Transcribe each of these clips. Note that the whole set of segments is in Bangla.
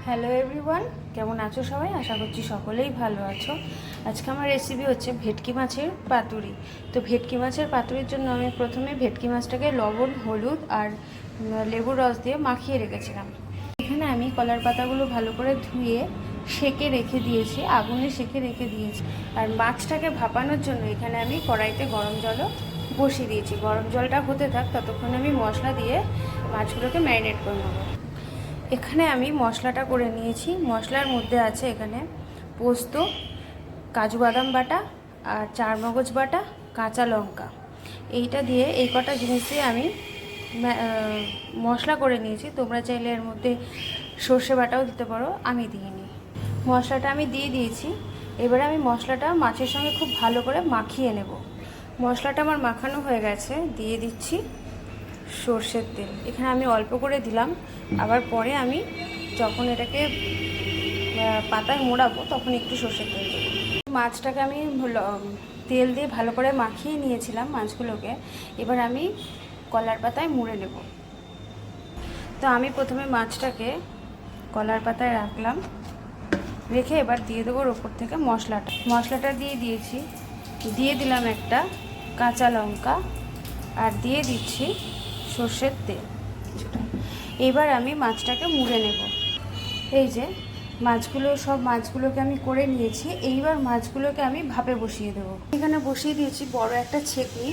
হ্যালো এভরিওয়ান, কেমন আছো সবাই? আশা করছি সকলেই ভালো আছো। আজকে আমার রেসিপি হচ্ছে ভেটকি মাছের পাতুরি। তো ভেটকি মাছের পাতুরির জন্য আমি প্রথমে ভেটকি মাছটাকে লবণ, হলুদ আর লেবুর রস দিয়ে মাখিয়ে রেখেছিলাম। এখানে আমি কলার পাতাগুলো ভালো করে ধুয়ে সেকে রেখে দিয়েছি, আগুনে সেকে রেখে দিয়েছি। আর মাছটাকে ভাপানোর জন্য এখানে আমি কড়াইতে গরম জলও বসিয়ে দিয়েছি। গরম জলটা হতে থাক, ততক্ষণে আমি মশলা দিয়ে মাছগুলোকে ম্যারিনেট করে নেবো। এখানে আমি মশলাটা করে নিয়েছি। মশলার মধ্যে আছে এখানে পোস্ত, কাজু বাদাম বাটা আর চারমগজ বাটা, কাঁচা লঙ্কা। এইটা দিয়ে এই কটা জিনিস দিয়ে আমি মশলা করে নিয়েছি। তোমরা চাইলে এর মধ্যে সর্ষে বাটাও দিতে পারো, আমি দিইনি। মশলাটা আমি দিয়ে দিয়েছি। এবারে আমি মশলাটা মাছের সঙ্গে খুব ভালো করে মাখিয়ে নেব। মশলাটা আমার মাখানো হয়ে গেছে, দিয়ে দিচ্ছি সর্ষের তেল। এখানে আমি অল্প করে দিলাম, আবার পরে আমি যখন এটাকে পাতায় মোড়াবো তখন একটু সর্ষের তেল দেবো। মাছটাকে আমি তেল দিয়ে ভালো করে মাখিয়ে নিয়েছিলাম মাছগুলোকে। এবার আমি কলার পাতায় মুড়ে নেব। তো আমি প্রথমে মাছটাকে কলার পাতায় রাখলাম, রেখে এবার দিয়ে দেবো ওপর থেকে মশলাটা দিয়ে দিয়েছি। দিয়ে দিলাম একটা কাঁচা লঙ্কা আর দিয়ে দিচ্ছি সর্ষের তেল কিছুটা। এবার আমি মাছটাকে মুড়ে নেব। এই যে সব মাছগুলোকে আমি করে নিয়েছি। এইবার মাছগুলোকে আমি ভাপে বসিয়ে দেবো। এখানে বসিয়ে দিয়েছি বড় একটা ছেঁকনি।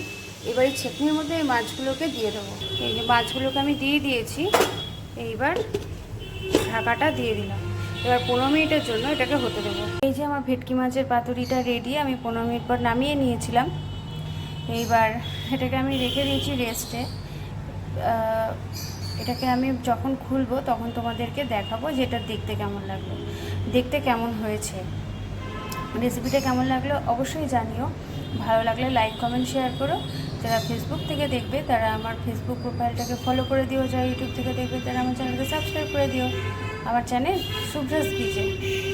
এবার এই ছেঁকনির মধ্যে এই মাছগুলোকে দিয়ে দেবো। এই যে মাছগুলোকে আমি দিয়ে দিয়েছি। এইবার ঢাকাটা দিয়ে দিলাম। এবার 15 মিনিটের জন্য এটাকে হতে দেবো। এই যে আমার ভেটকি মাছের পাতুরিটা রেডি। আমি 15 মিনিট পর নামিয়ে নিয়েছিলাম। এইবার এটাকে আমি রেখে দিয়েছি রেস্টে। এটাকে আমি যখন খুলবো তখন তোমাদেরকে দেখাবো যে এটা দেখতে কেমন লাগলো, দেখতে কেমন হয়েছে। রেসিপিটা কেমন লাগলো অবশ্যই জানিও। ভালো লাগলে লাইক, কমেন্ট, শেয়ার করো। যারা ফেসবুক থেকে দেখবে তারা আমার ফেসবুক প্রোফাইলটাকে ফলো করে দিও। যারা ইউটিউব থেকে দেখবে তারা আমার চ্যানেলকে সাবস্ক্রাইব করে দিও। আমার চ্যানেল শুভ্রাস কিচেন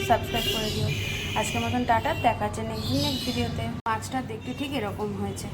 সাবস্ক্রাইব করে দিও। আজকের মতন টাটা, দেখা হচ্ছে নেক্সট ভিডিওতে। মাছটা দেখতে ঠিক এরকম হয়েছে।